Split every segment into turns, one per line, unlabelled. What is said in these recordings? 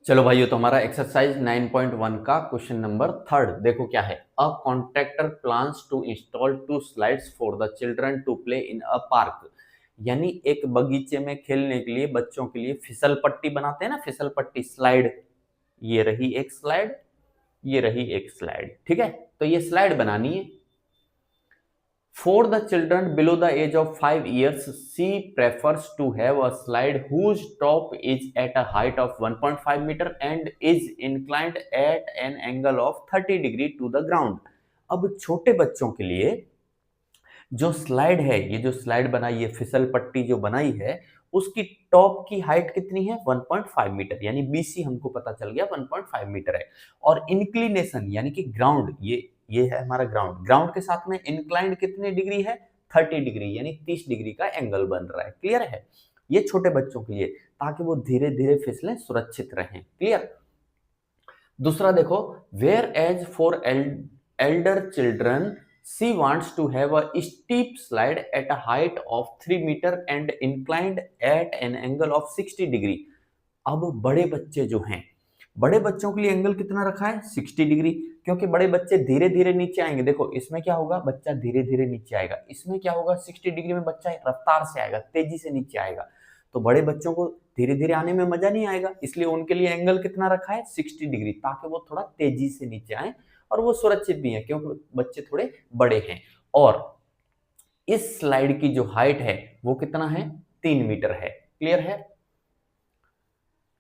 चलो भाइयों, तो हमारा एक्सरसाइज 9.1 का क्वेश्चन नंबर 3 देखो क्या है। A contractor plans to install 2 slides for the children to play in a park. यानी एक बगीचे में खेलने के लिए बच्चों के लिए फिसल पट्टी बनाते हैं ना, फिसल पट्टी स्लाइड। ये रही एक स्लाइड, ये रही एक स्लाइड, ठीक है। तो ये स्लाइड बनानी है for the children below the age of 5 years. She prefers to have a slide whose top is at a height of 1.5 meter and is inclined at an angle of 30 degree to the ground. अब छोटे बच्चों के लिए जो slide है, ये जो slide बनाई है, फिसल पट्टी जो बनाई है, उसकी टॉप की हाइट कितनी है? 1.5 मीटर, यानी बीसी हमको पता चल गया 1.5 मीटर है। और इंक्लिनेशन यानी कि ग्राउंड, ये है हमारा ग्राउंड। ग्राउंड के साथ में इंक्लाइंड कितने डिग्री है? 30 डिग्री, यानी 30 डिग्री का एंगल बन रहा है। क्लियर है? ये छोटे बच्चों के लिए, ताकि वो धीरे धीरे फिसलें, सुरक्षित रहें। क्लियर? दूसरा देखो, whereas for elder children she wants to have a steep slide at a height of 3 meter and inclined at an angle of 60 degree. अब बड़े बच्चे जो हैं, बड़े बच्चों के लिए एंगल कितना रखा है? 60 डिग्री, क्योंकि बड़े बच्चे धीरे धीरे नीचे आएंगे। देखो इसमें क्या होगा, बच्चा धीरे धीरे नीचे आएगा। इसमें क्या होगा, 60 डिग्री में बच्चा रफ्तार से आएगा, तेजी से नीचे आएगा। तो बड़े बच्चों को धीरे धीरे आने में मजा नहीं आएगा, इसलिए उनके लिए एंगल कितना रखा है? 60 डिग्री, ताकि वो थोड़ा तेजी से नीचे आए और वो सुरक्षित भी है, क्योंकि बच्चे थोड़े बड़े हैं। और इस स्लाइड की जो हाइट है वो कितना है? 3 मीटर है। क्लियर है?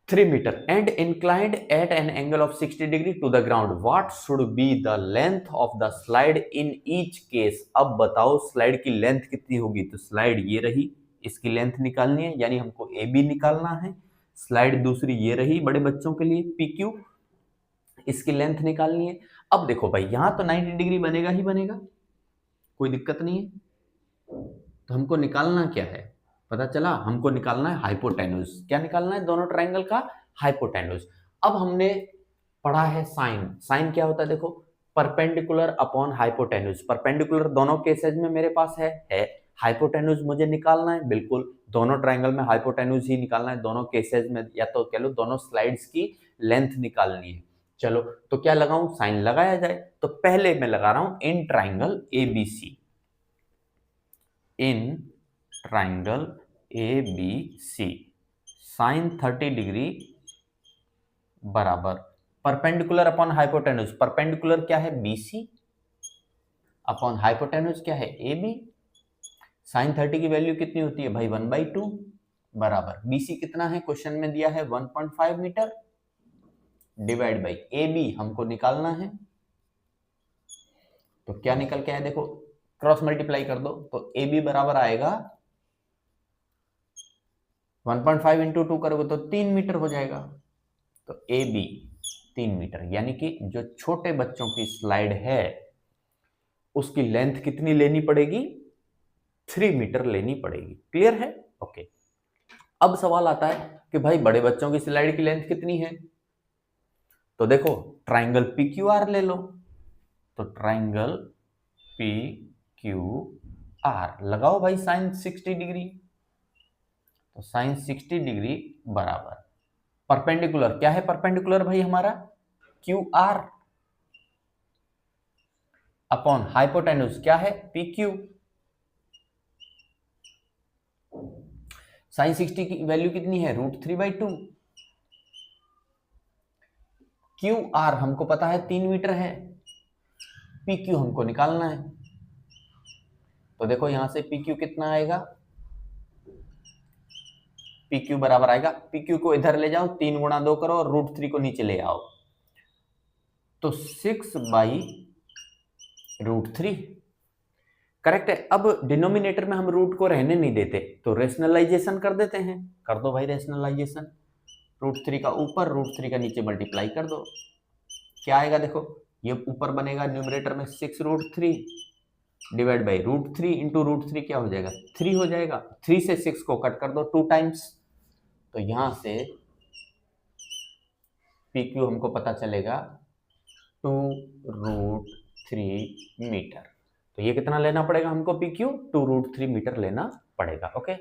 3 meter and inclined at an angle of 60 degree to the ground. What should be the length of the slide in each case? अब बताओ स्लाइड की लेंथ कितनी होगी। तो स्लाइड ये रही, इसकी लेंथ निकालनी है, यानी हमको ए बी निकालना है। स्लाइड दूसरी ये रही बड़े बच्चों के लिए, पी क्यू, इसकी लेंथ निकालनी है। अब देखो भाई, यहां तो 90 डिग्री बनेगा ही बनेगा, कोई दिक्कत नहीं है। तो हमको निकालना क्या है? पता चला, हमको निकालना है हाइपोटेन्यूज। क्या निकालना है? दोनों ट्रायंगल का हाइपोटेन्यूज। अब हमने पढ़ा है साइन। साइन क्या होता है? देखो, परपेंडिकुलर अपॉन हाइपोटेन्यूज। परपेंडिकुलर दोनों केसेस में मेरे पास है। हाइपोटेन्यूज मुझे निकालना है, बिल्कुल दोनों ट्रायंगल में हाइपोटेन्यूज ही निकालना है, दोनों केसेस में, या तो कह लो दोनों स्लाइड्स की लेंथ निकालनी है। चलो, तो क्या लगाऊं? साइन लगाया जाए। तो पहले मैं लगा रहा हूं in triangle ABC, in triangle ABC sine 30 degree बराबर परपेंडिकुलर अपॉन हाइपोटेन्यूज। परपेंडिकुलर क्या है? बीसी, अपॉन हाइपोटेन्यूज क्या है? एबी। साइन 30 की वैल्यू कितनी होती है भाई? 1/2 बराबर बीसी कितना है? क्वेश्चन में दिया है 1.5 मीटर, डिवाइड बाई एबी हमको निकालना है। तो क्या निकल के आया? देखो, क्रॉस मल्टीप्लाई कर दो, तो ए बी बराबर आएगा 1.5 इंटू 2 करोगे तो 3 मीटर हो जाएगा। तो ए बी 3 मीटर, यानी कि जो छोटे बच्चों की स्लाइड है उसकी लेंथ कितनी लेनी पड़ेगी? 3 मीटर लेनी पड़ेगी। क्लियर है? ओके। अब सवाल आता है कि भाई बड़े बच्चों की स्लाइड की लेंथ कितनी है? तो देखो, ट्राइंगल पी क्यू आर ले लो। तो ट्राइंगल पी क्यू आर लगाओ भाई, साइन 60 डिग्री। तो साइन 60 डिग्री बराबर परपेंडिकुलर क्या है? परपेंडिकुलर भाई हमारा क्यू आर, अपॉन हाइपोटेन्यूज क्या है? P Q. साइन 60 की वैल्यू कितनी है? √3/2। क्यू आर हमको पता है 3 मीटर है, पी क्यू हमको निकालना है। तो देखो यहां से पी क्यू कितना आएगा? पी क्यू बराबर आएगा, पी क्यू को इधर ले जाओ, 3 गुणा 2 करो और √3 को नीचे ले आओ, तो 6/√3 करेक्ट है। अब डिनोमिनेटर में हम रूट को रहने नहीं देते, तो रेशनलाइजेशन कर देते हैं। कर दो भाई रेशनलाइजेशन, √3 का ऊपर, √3 का नीचे मल्टीप्लाई कर दो। क्या आएगा? देखो, ये ऊपर बनेगा न्यूमरेटर में 6√3 डिवाइड बाई √3 इंटू √3 क्या हो जाएगा? 3 हो जाएगा। 3 से 6 को कट कर दो 2 टाइम्स, तो यहां से पी क्यू हमको पता चलेगा 2√3 मीटर। तो ये कितना लेना पड़ेगा हमको? पी क्यू 2√3 मीटर लेना पड़ेगा। ओके।